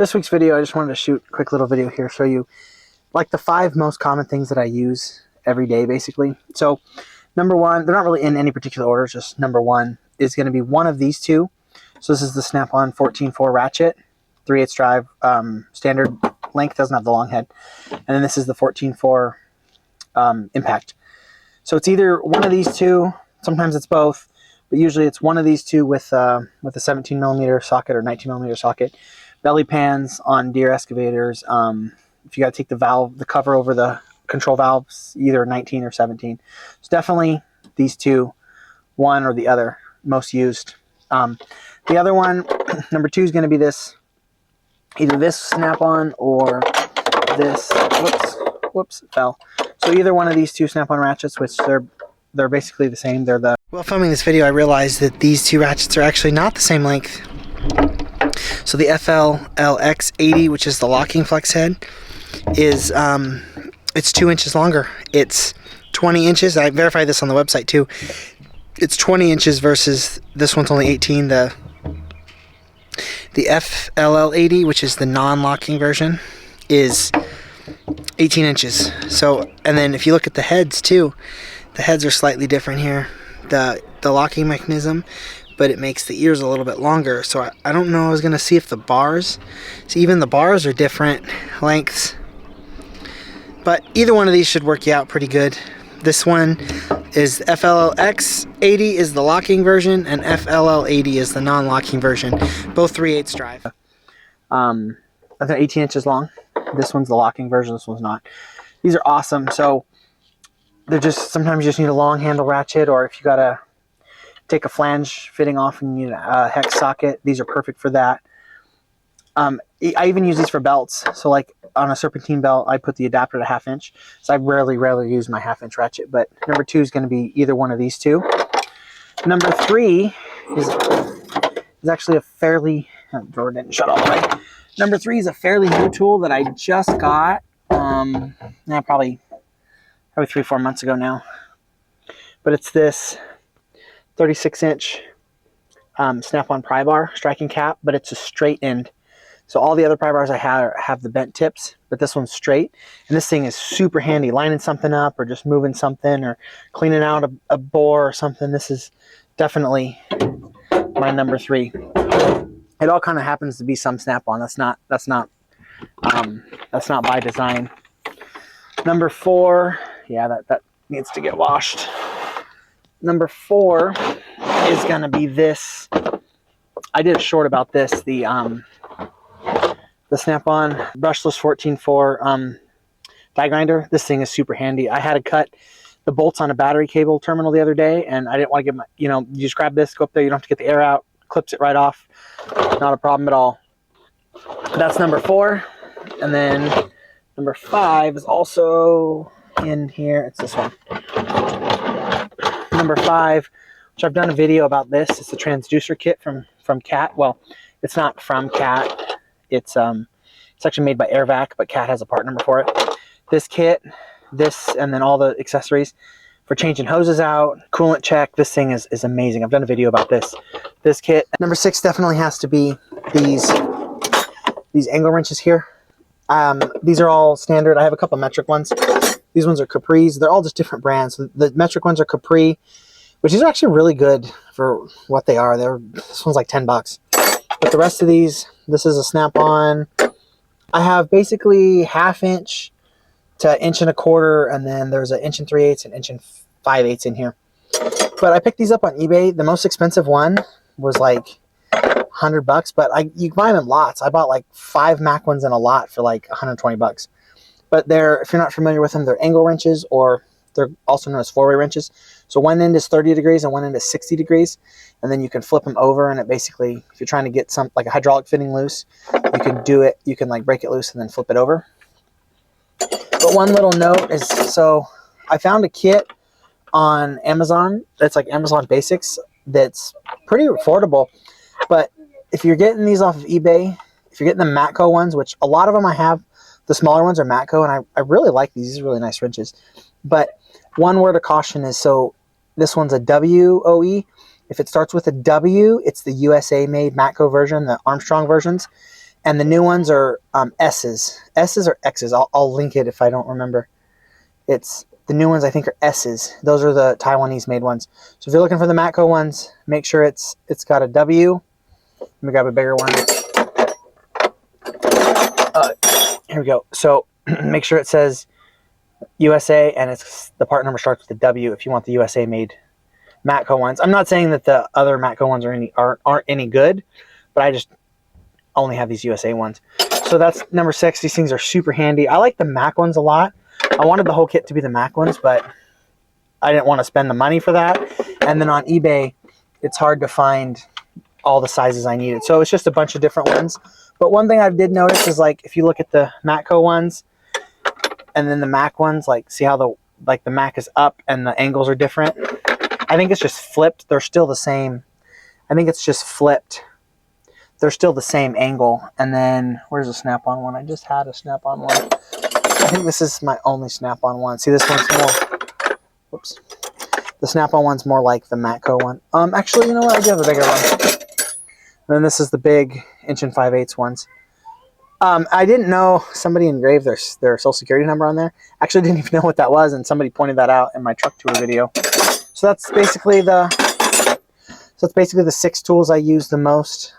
this week's video, I just wanted to shoot a quick little video here, show you like the 5 most common things that I use every day, basically. So number one, they're not really in any particular order, just number one is going to be one of these two. So this is the Snap-on 14.4 ratchet, 3/8 drive, standard length, doesn't have the long head. And then this is the 14.4 impact. So it's either one of these two, sometimes it's both, but usually it's one of these two with a 17mm socket or 19mm socket. Belly pans on deer excavators. If you got to take the cover over the control valves, either 19 or 17. It's definitely these two, one or the other, most used. The other one, number 2, is going to be this, either this Snap-on or this. Whoops, it fell. So either one of these two Snap-on ratchets, which they're basically the same. While filming this video, I realized that these two ratchets are actually not the same length. So the FLLX80, which is the locking flex head, is it's 2 inches longer. It's 20 inches. I verified this on the website too. It's 20 inches versus this one's only 18. The FLL80, which is the non-locking version, is 18 inches. So, and then if you look at the heads too, the heads are slightly different here. The locking mechanism, but it makes the ears a little bit longer. So I don't know, I was going to see if the bars, so even the bars are different lengths. But either one of these should work you out pretty good. This one is FLLX80 is the locking version, and FLL80 is the non-locking version. Both 3/8 drive. I think 18 inches long. This one's the locking version, this one's not. These are awesome. So they're just, sometimes you just need a long handle ratchet, or if you gotta take a flange fitting off and you need a hex socket, these are perfect for that. I even use these for belts. So like on a serpentine belt, I put the adapter to 1/2 inch. So I rarely use my 1/2 inch ratchet, but number 2 is going to be either one of these two. Number 3 is actually a fairly, drawer didn't shut all the way. Number 3 is a fairly new tool that I just got, probably 3-4 months ago now. But it's this 36-inch Snap-on pry bar striking cap, but it's a straight end. So all the other pry bars I have the bent tips, but this one's straight. And this thing is super handy, lining something up or just moving something or cleaning out a bore or something. This is definitely my number 3. It all kind of happens to be some Snap-on. That's not by design. Number 4, yeah, that needs to get washed. Number 4 is gonna be this. I did a short about this. The Snap-on brushless 14.4 die grinder. This thing is super handy. I had to cut the bolts on a battery cable terminal the other day, and I didn't want to get my, you just grab this, go up there, you don't have to get the air out, clips it right off. Not a problem at all. That's number 4. And then number 5 is also in here. It's this one. Number 5, which I've done a video about this. It's the Transducer kit from Cat. Well, it's not from Cat. It's actually made by Airvac, but Cat has a part number for it. This kit, and then all the accessories for changing hoses out, coolant check. This thing is amazing. I've done a video about this kit. Number 6 definitely has to be these angle wrenches here. These are all standard. I have a couple metric ones. These ones are Capri's. They're all just different brands. The metric ones are Capri, which these are actually really good for what they are. This one's like $10. But the rest of these, this is a Snap-on. I have basically 1/2 inch to 1.25 inches, and then there's an 1 3/8 and 1 5/8 in here. But I picked these up on eBay. The most expensive one was like $100, but you can buy them in lots. I bought like 5 Mac ones in a lot for like $120. But if you're not familiar with them, they're angle wrenches, or they're also known as 4-way wrenches. So one end is 30 degrees and one end is 60 degrees. And then you can flip them over, and it basically, if you're trying to get like a hydraulic fitting loose, you can do it. You can like break it loose and then flip it over. But one little note is, so I found a kit on Amazon. That's like Amazon Basics. That's pretty affordable. But if you're getting these off of eBay, if you're getting the Matco ones, which a lot of them I have, the smaller ones are Matco, and I really like these. These are really nice wrenches. But one word of caution is, so this one's a WOE. If it starts with a W, it's the USA-made Matco version, the Armstrong versions. and the new ones are S's. S's or X's. I'll link it if I don't remember. It's the new ones I think are S's. Those are the Taiwanese made ones. So if you're looking for the Matco ones, make sure it's got a W. Let me grab a bigger one. Here we go. So make sure it says USA and it's the part number starts with a W if you want the USA made Matco ones. I'm not saying that the other Matco ones aren't any good, but I just only have these USA ones. So that's number 6. These things are super handy. I like the Mac ones a lot. I wanted the whole kit to be the Mac ones, but I didn't want to spend the money for that. And then on eBay, it's hard to find all the sizes I needed. So it's just a bunch of different ones. But one thing I did notice is, like, if you look at the Matco ones and then the Mac ones, like, see how the Mac is up and the angles are different? I think it's just flipped. They're still the same. I think it's just flipped. They're still the same angle. And then, where's the snap-on one? I just had a snap-on one. I think this is my only snap-on one. See, this one's more, whoops. The snap-on one's more like the Matco one. Actually, you know what? I do have a bigger one. And then this is the big 1 5/8 ones. I didn't know somebody engraved their social security number on there. Actually, didn't even know what that was, and somebody pointed that out in my truck tour video. So that's basically the 6 tools I use the most.